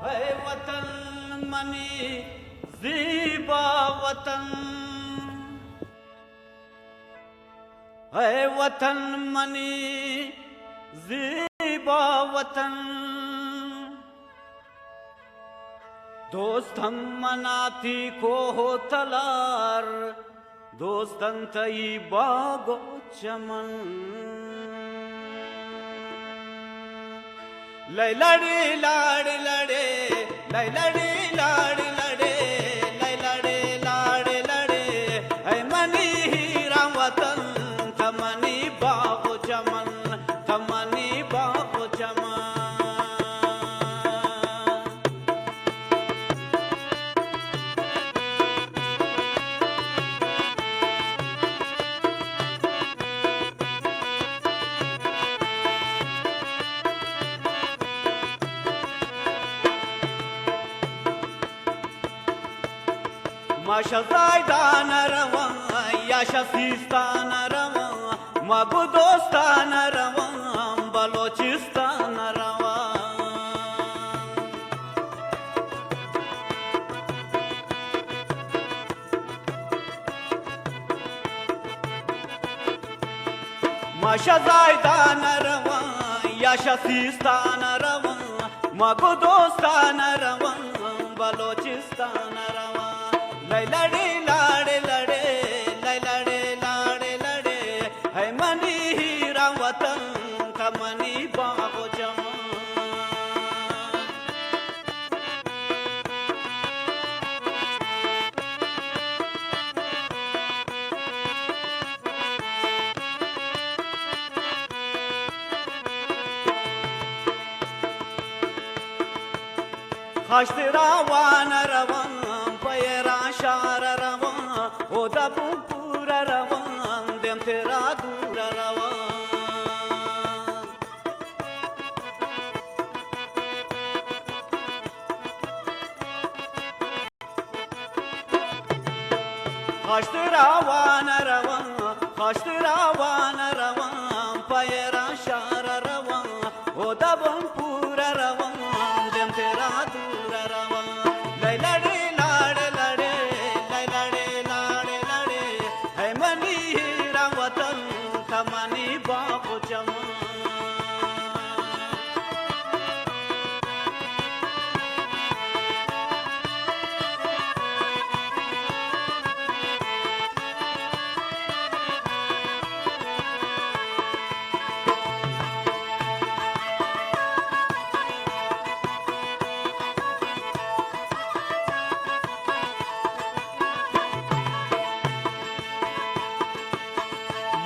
है वतन मनी ज़ीबा वतन, है वतन मनी ज़ीबा वतन। दोस्त हम मनाती को हो तलार, दोस्तन तई बागो चमन। लैलड़ी लाड़ लड़े, लैलड़ी लाड़ लड़े, लैलड़ी लाड़ लड़े, है मनी हीरा वतन थमनी बागो चमन, थमनी बागो चमन। Masha zaydana ravan, yaşa sistana ravan, magudostana ravan, balochistan ravan. Masha zaydana ravan, yaşa sistana ravan, magudostana ravan, balochistan ravan. लैलड़ी लाड़े लड़े, लैलड़ी लाड़े लड़े, है मनी हीरा वतन थमनी बागो चमन। खश्तरा वान रवन पैरा शार रवन, ओ दबूपुर रवन देम तेरा दूर रवन। खश्तरा वान रवन, खश्तरा वान रवन पैरा शार रवन, ओ दबूपुर रवन देम तेरा दूर रवन। लैलड़ी लाड़ लड़े, लैलड़ी लाड़ लड़े, है मनी हीरा वतन थमनी बागो चमन।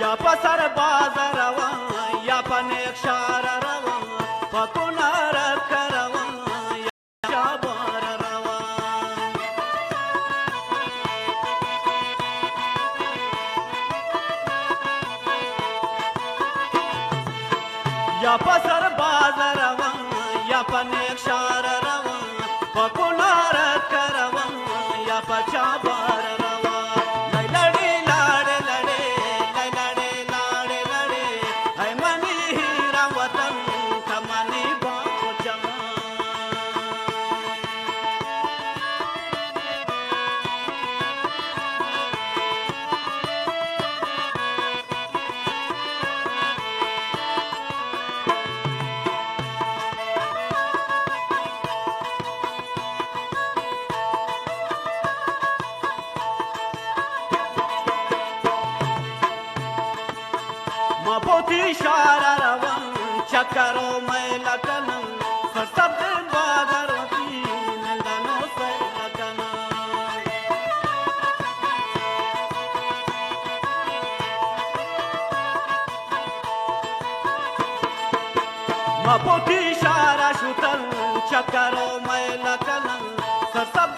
या पसर बाजार रवन, या पनेक शार रवन, पकुनार करवन, या शाबार रवन। या पसर बाजार रवन, या पनेक शार रवन, पकुनार करवन, या पचाबार रवन। मपोती शारा रवन चक्करो में लगन, सब बादरों की नंदनों से लगन। मपोती शारा शुतल चक्करो में लगन, सब